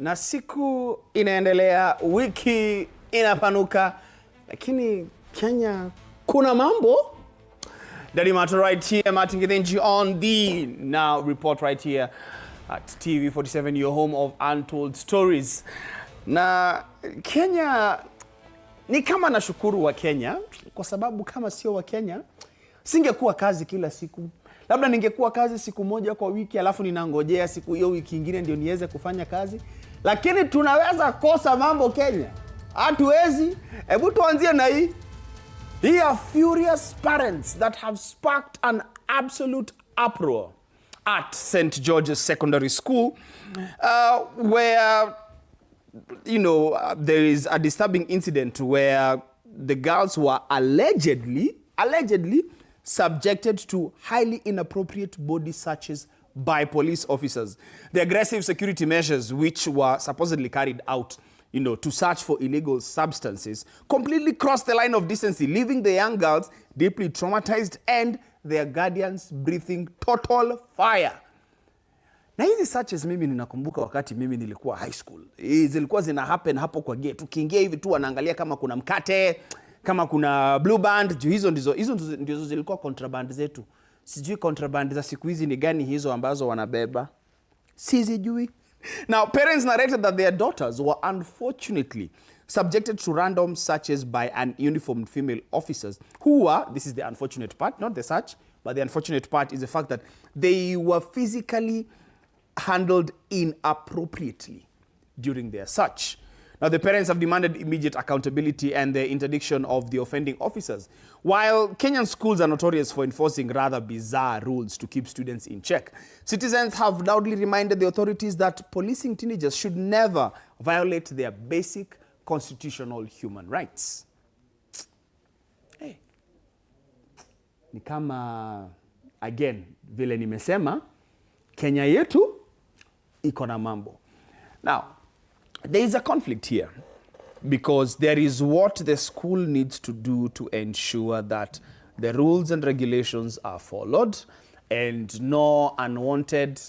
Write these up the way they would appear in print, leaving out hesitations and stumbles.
Na siku inaendelea, wiki inapanuka, lakini Kenya kuna mambo. Daddie Marto right here, Martin Githinji on the Now Report right here at TV47, your home of untold stories. Na Kenya, ni kama nashukuru wa Kenya, kwa sababu kama sio wa Kenya, singekuwa kazi kila siku. Labda ningekuwa kazi siku moja kwa wiki, alafu ninangojea siku hiyo wiki nyingine ndio niweze kufanya kazi. Lakini tunaweza kosa mambo Kenya. Hatuwezi. Hebu tuanzie na hii. Here are furious parents that have sparked an absolute uproar at St. George's Secondary School, where, there is a disturbing incident where the girls were allegedly subjected to highly inappropriate body searches by police officers. The aggressive security measures which were supposedly carried out, to search for illegal substances completely crossed the line of decency, leaving the young girls deeply traumatized and their guardians breathing total fire. Na hizi searches mimi ninakumbuka wakati mimi nilikuwa high school. Zilikuwa zina happen hapo kwa gate. Tukiingia hivi tu wanaangalia kama kuna mkate, kama kuna blue band, hizo ndizo zilikuwa contraband zetu. Sijui contraband za siku hizi ni gani hizo ambazo wanabeba. Sizijui. Now, parents narrated that their daughters were unfortunately subjected to random searches by uniformed female officers who were, this is the unfortunate part, not the search, but the unfortunate part is the fact that they were physically handled inappropriately during their search. Now, the parents have demanded immediate accountability and the interdiction of the offending officers. While Kenyan schools are notorious for enforcing rather bizarre rules to keep students in check, citizens have loudly reminded the authorities that policing teenagers should never violate their basic constitutional human rights. Hey. Ni kama, again, vile nimesema, Kenya yetu iko na mambo. Now, there is a conflict here because there is what the school needs to do to ensure that the rules and regulations are followed and no unwanted,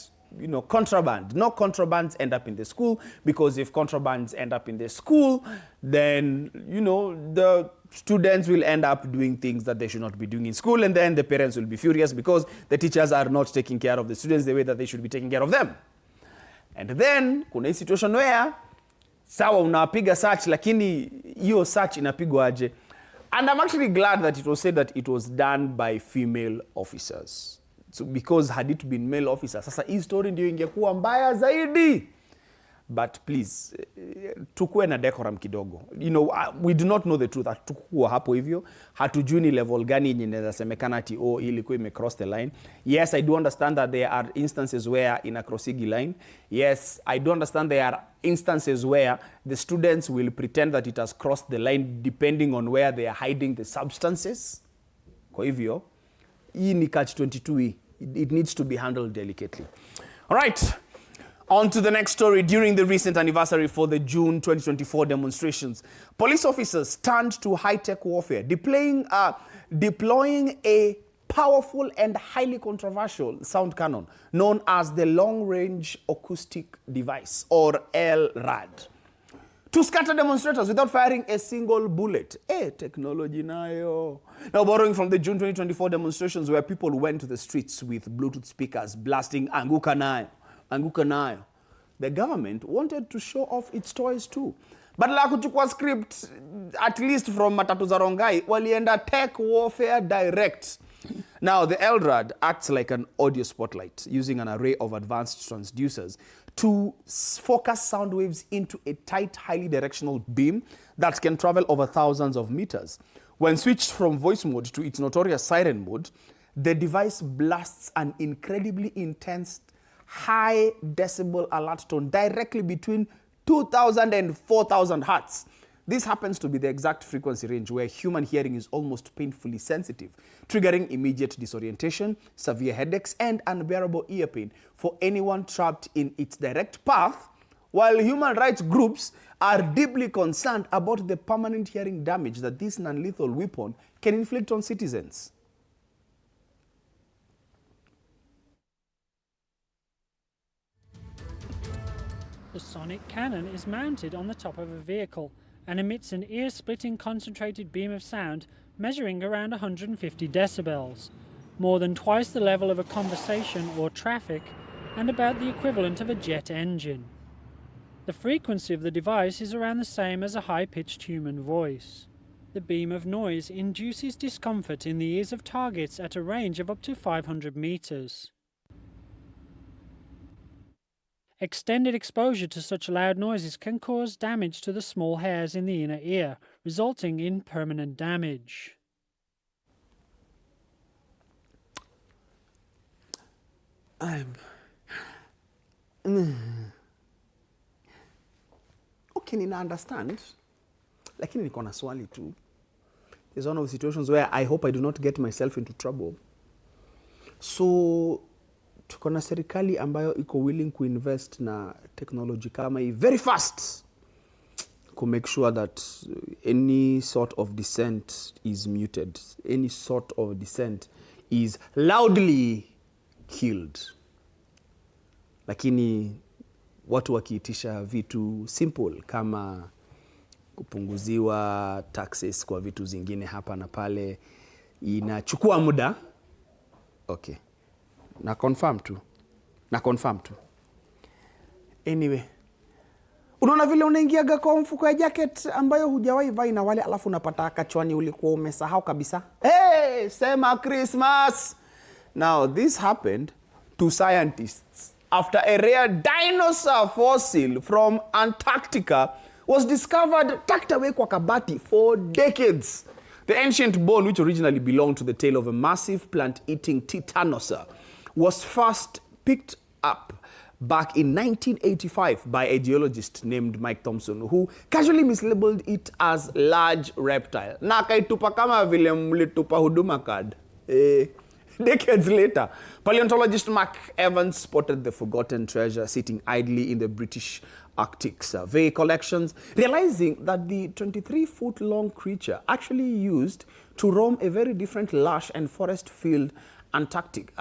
contraband. No contrabands end up in the school, because if contrabands end up in the school, then, the students will end up doing things that they should not be doing in school, and then the parents will be furious because the teachers are not taking care of the students the way that they should be taking care of them. And then, kuna hii situation where sawa unapiga search lakini hiyo search inapigwa aje. And I'm actually glad that it was said that it was done by female officers. So because had it been male officers, sasa hii story ndio ingekuwa mbaya zaidi. But please, tukue na decorum kidogo. We do not know the truth. Tukua hapo hivyo. Hatujui ni level gani yenye inaweza semekana ati ilikuwa imecross the line. Yes, I do understand that there are instances where in a crossing line. Yes, I do understand there are instances where the students will pretend that it has crossed the line depending on where they are hiding the substances. Kwa hivyo, hii ni catch-22. It needs to be handled delicately. All right. On to the next story. During the recent anniversary for the June 2024 demonstrations, police officers turned to high-tech warfare, deploying a powerful and highly controversial sound cannon known as the Long-Range Acoustic Device, or LRAD, to scatter demonstrators without firing a single bullet. Technology nayo. Now, borrowing from the June 2024 demonstrations where people went to the streets with Bluetooth speakers blasting Anguka Nayo, the government wanted to show off its toys too. But la kuchukua script, at least from Matatu za Rongai, walienda tech warfare direct. Now, the LRAD acts like an audio spotlight, using an array of advanced transducers to focus sound waves into a tight, highly directional beam that can travel over thousands of meters. When switched from voice mode to its notorious siren mode, the device blasts an incredibly intense high decibel alert tone directly between 2,000 and 4,000 hertz. This happens to be the exact frequency range where human hearing is almost painfully sensitive, triggering immediate disorientation, severe headaches, and unbearable ear pain for anyone trapped in its direct path, while human rights groups are deeply concerned about the permanent hearing damage that this non-lethal weapon can inflict on citizens. The sonic cannon is mounted on the top of a vehicle and emits an ear-splitting concentrated beam of sound measuring around 150 decibels, more than twice the level of a conversation or traffic and about the equivalent of a jet engine. The frequency of the device is around the same as a high-pitched human voice. The beam of noise induces discomfort in the ears of targets at a range of up to 500 meters. Extended exposure to such loud noises can cause damage to the small hairs in the inner ear, resulting in permanent damage. Okay, nina understand. Lakini niko na swali tu. There's one of the situations where I hope I do not get myself into trouble. So, tuko na serikali ambayo iko willing kuinvest na technology kama hii very fast to make sure that any sort of dissent is muted. Any sort of dissent is loudly killed. Lakini watu wakiitisha vitu simple kama kupunguziwa taxes kwa vitu zingine hapa na pale inachukua muda. Okay. Na confirm tu. Anyway. Unaona vile unaingiaga kwa mfuko ya jacket ambayo hujawahi vai na wale alafu unapata kachwani ulikuwa umesahau kabisa. Hey, sema Christmas. Now this happened to scientists after a rare dinosaur fossil from Antarctica was discovered tucked away kwa kabati for decades. The ancient bone, which originally belonged to the tail of a massive plant-eating titanosaur, was first picked up back in 1985 by a geologist named Mike Thompson, who casually mislabeled it as large reptile. Na kaitupa kama vile mlitupa huduma card. Decades later, paleontologist Mark Evans spotted the forgotten treasure sitting idly in the British Arctic Survey collections, realizing that the 23-foot-long creature actually used to roam a very different lush and forest-filled Antarctica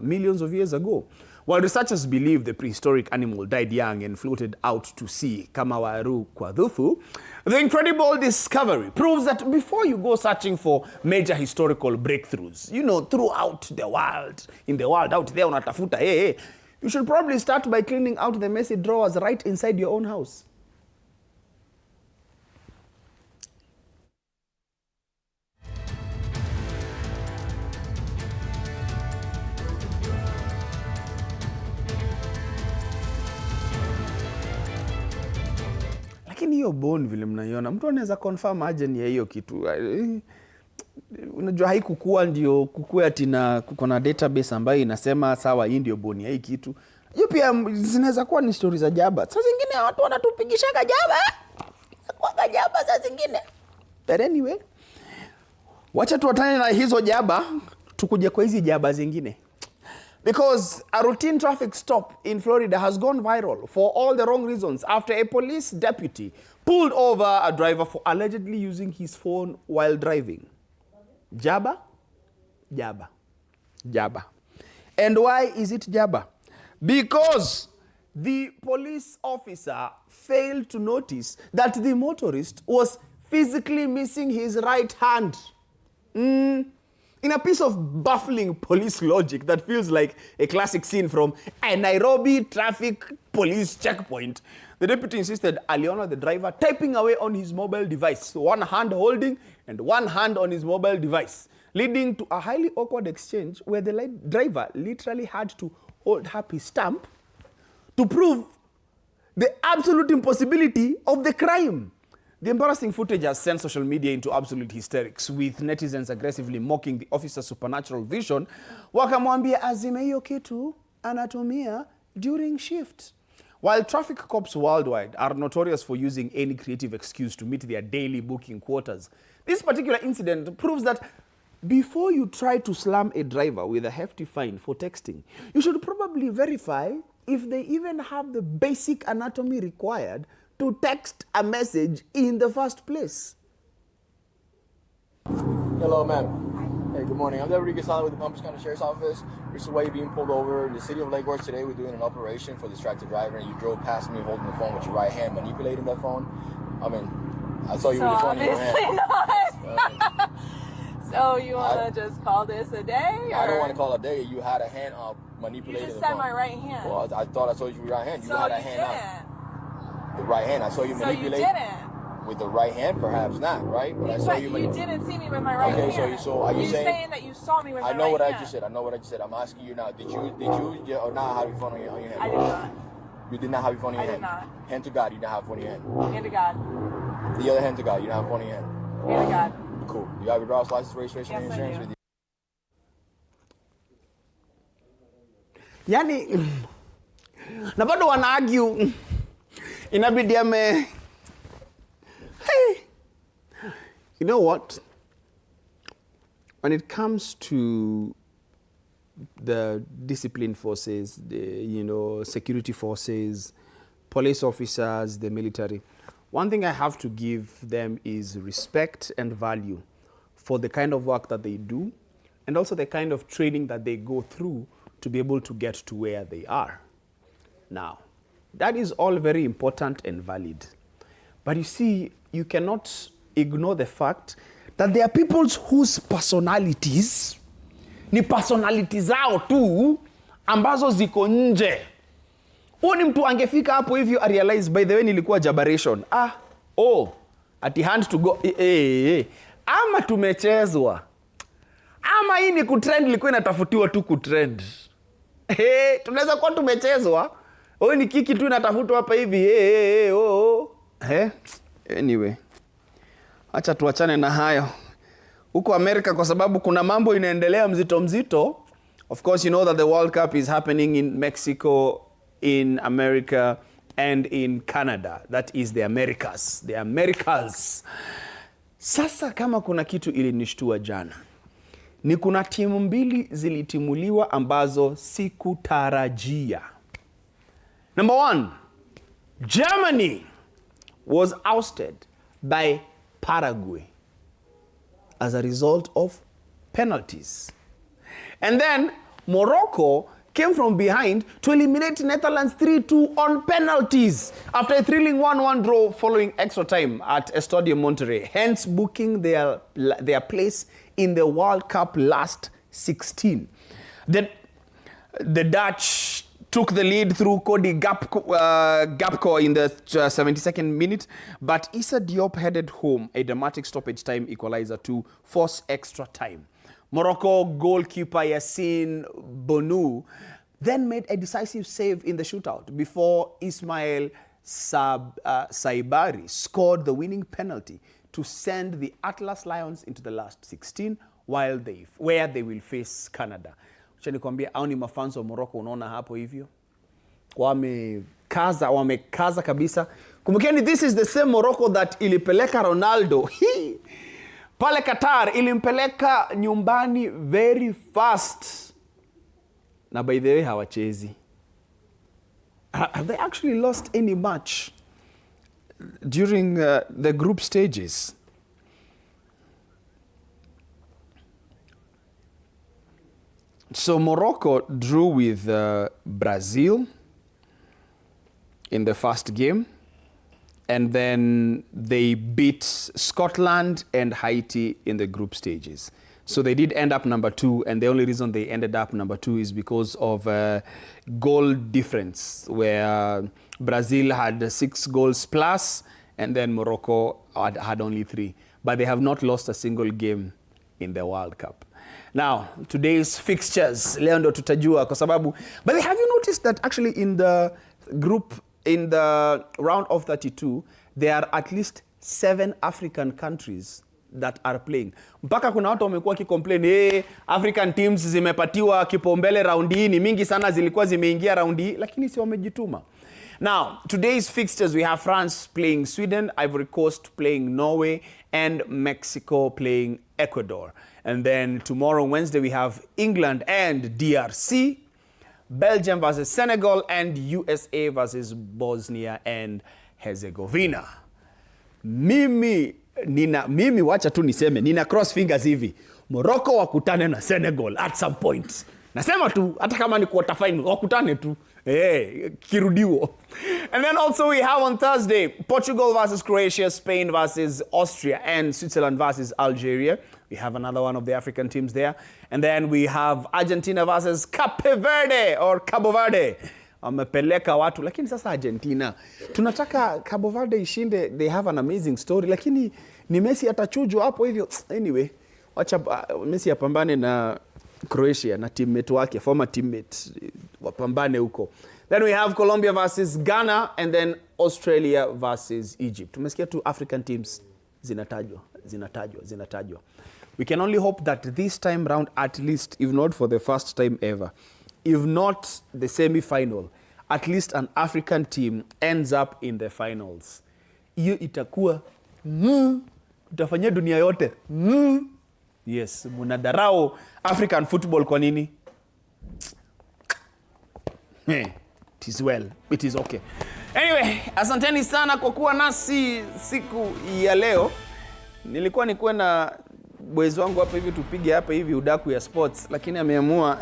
millions of years ago. While researchers believe the prehistoric animal died young and floated out to sea, kama waru kwa dhufu, the incredible discovery proves that before you go searching for major historical breakthroughs, throughout the world, in the world out there unatafuta, you should probably start by cleaning out the messy drawers right inside your own house. Lakini hiyo bone vile mnaiona, mtu anaweza confirm aje ni hiyo kitu. Unajua haikukua ndio kukua ati na kuko na database ambayo inasema sawa hii ndio bone ya hii kitu. Hiyo pia zinaweza kuwa ni stories za jaba. Saa zingine watu wanatupigisha jaba. Kwa jaba saa zingine. But anyway, wacha tuwatane na hizo jaba, tukuje kwa hizi jaba zingine. Because a routine traffic stop in Florida has gone viral for all the wrong reasons after a police deputy pulled over a driver for allegedly using his phone while driving. Jaba? Jaba. Jaba. And why is it jaba? Because the police officer failed to notice that the motorist was physically missing his right hand. In a piece of baffling police logic that feels like a classic scene from a Nairobi traffic police checkpoint, the deputy insisted aliona the driver typing away on his mobile device, one hand holding and one hand on his mobile device, leading to a highly awkward exchange where the driver literally had to hold up his stamp to prove the absolute impossibility of the crime. The embarrassing footage has sent social media into absolute hysterics, with netizens aggressively mocking the officer's supernatural vision, wakamwambia azime hiyo kitu anatumia during shift. While traffic cops worldwide are notorious for using any creative excuse to meet their daily booking quotas, this particular incident proves that before you try to slam a driver with a hefty fine for texting, you should probably verify if they even have the basic anatomy required to text a message in the first place. Hello, ma'am. Hey, Good morning. I'm Daddie Marto with the Palm Beach County Sheriff's Office. Recently being pulled over in the city of Lake Worth today. We're doing an operation for distracted driver, and you drove past me holding the phone with your right hand, manipulating that phone. I mean, I saw you with the phone in your hand. Not. So you want to just call this a day? Or? I don't want to call it a day. You had a hand up manipulating the phone. You just said my right hand. Well, I thought I saw you with your right hand. You so had a you hand didn't. up. The right hand. I saw you manipulate. So you didn't. With the right hand, perhaps not, right? But I saw you. You didn't see me with my right hand. Okay, so are you saying that you saw me with my right hand? I know what I just said. I know what I just said. I'm asking you now. Did you or not have your phone on your hand? I did not. You did not have your phone in your hand? I did not. Hand to God, you didn't have a phone in your hand? Hand to God. The other hand to God, you don't have a phone in your hand? Hand to God. Cool. You have your driver's license, registration, and insurance with you? Yani, na bado wana argue, inabidi ame, hey, you know what? When it comes to the discipline forces, the, security forces, police officers, the military, one thing I have to give them is respect and value for the kind of work that they do and also the kind of training that they go through to be able to get to where they are. Now, that is all very important and valid. But you see, you cannot ignore the fact that there are people whose personalities ni personality zao tu ambazo ziko nje. Ni mtu angefika hapo hivyo a realize by the way nilikuwa jabaration. Ati hand to go. Ama tumechezwa. Ama hii ni kutrend ilikuwa inatafutiwa tu kutrend. Tunaweza kuwa tumechezwa. Ni kiki tu inatafutwa hapa hivi. Anyway. Acha tuachane na hayo. Huko Amerika kwa sababu kuna mambo inaendelea mzito. Of course you know that the World Cup is happening in Mexico, in America and in Canada. That is the Americas. The Americas. Sasa kama kuna kitu ilinishtua jana, ni kuna timu mbili zilitimuliwa ambazo sikutarajia. Number 1, Germany was ousted by Paraguay as a result of penalties. And then Morocco came from behind to eliminate Netherlands 3-2 on penalties after a thrilling 1-1 draw following extra time at Estadio Monterrey, hence booking their place in the World Cup last 16. The Dutch took the lead through Cody Gapco in the 72nd minute, but Issa Diop headed home a dramatic stoppage time equalizer to force extra time. Morocco goalkeeper Yassine Bounou then made a decisive save in the shootout before Ismail Saibari scored the winning penalty to send the Atlas Lions into the last 16 where they will face Canada. Acha nikwambia hao ni mafans wa Morocco, unaona hapo hivyo. Wamekaza kabisa. Kumbukeni, this is the same Morocco that ilipeleka Ronaldo pale Qatar, ilimpeleka nyumbani very fast. Na by the way hawachezi. Have they actually lost any match during the group stages? So Morocco drew with Brazil in the first game, and then they beat Scotland and Haiti in the group stages. So they did end up number 2, and the only reason they ended up number 2 is because of goal difference, where Brazil had 6 goals plus, and then Morocco had only 3. But they have not lost a single game in the World Cup. Now, today's fixtures, leo ndo tutajua kwa sababu, but have you noticed that actually in the group, in the round of 32, there are at least 7 African countries that are playing. Mpaka kuna watu wamekuwa kicomplain, African teams zimepatiwa kipaumbele round hii, ni mingi sana zilikuwa zimeingia round hii, lakini si wamejituma. Now, today's fixtures, we have France playing Sweden, Ivory Coast playing Norway, and Mexico playing Ecuador. And then tomorrow, Wednesday, we have England and DRC, Belgium versus Senegal, and USA versus Bosnia and Herzegovina. Mimi mimi wacha tu niseme, nina cross fingers hivi. Morocco wakutane na Senegal at some point. Nasema tu, hata kama ni quarter final, wakutane tu. Kirudiwo. And then also we have on Thursday, Portugal versus Croatia, Spain versus Austria, and Switzerland versus Algeria. We have another one of the African teams there. And then we have Argentina versus Cape Verde or Cabo Verde. Wamepeleka watu, lakini sasa Argentina. Tunataka Cabo Verde ishinde, they have an amazing story, lakini ni Messi atachujwa hapo hivyo. Anyway, wacha Messi apambane na Croatia na teammate wake, former teammate, wapambane huko. Then we have Colombia versus Ghana and then Australia versus Egypt. Tumesikia tu African teams zinatajwa. We can only hope that this time round, at least, if not for the first time ever, if not the semi-final, at least an African team ends up in the finals. Hiyo itakuwa utafanyia dunia yote. Yes, munadarao African football kwa nini? It is well, it is okay. Anyway, asanteni sana kwa kuwa nasi siku ya leo. Nilikuwa nikuwe na boys wangu hapa hivi tupige hapa hivi udaku ya sports, lakini ameamua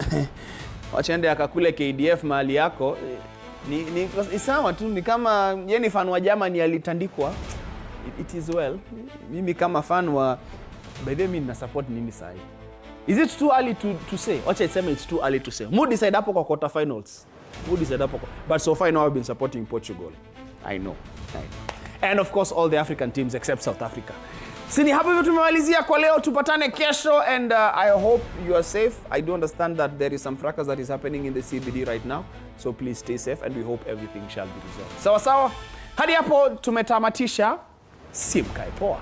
wachende akakule KDF mahali yako. Ni sawa tu, ni kama yeni fan wa Germany alitandikwa. It is well. Mimi kama fan wa, by the way, mimi na support nini sahi? Is it too early to say? Wacha iseme it's too early to say. Mood decide hapo kwa quarter finals. Mood decide hapo. But so far now I've been supporting Portugal. I know. And of course all the African teams except South Africa. Sini hapo hivyo tumemalizia kwa leo, tupatane kesho, and I hope you are safe. I do understand that there is some fracas that is happening in the CBD right now. So please stay safe and we hope everything shall be resolved. Sawa sawa. Hadi hapo tumetamatisha. Simkae poa.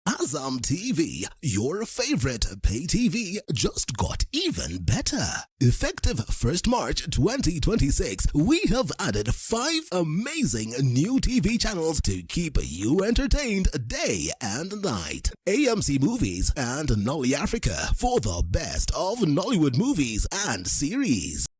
Azam TV, your favorite pay TV, just got even better. Effective 1st March 2026, we have added 5 amazing new TV channels to keep you entertained day and night. AMC Movies and Nolly Africa for the best of Nollywood movies and series.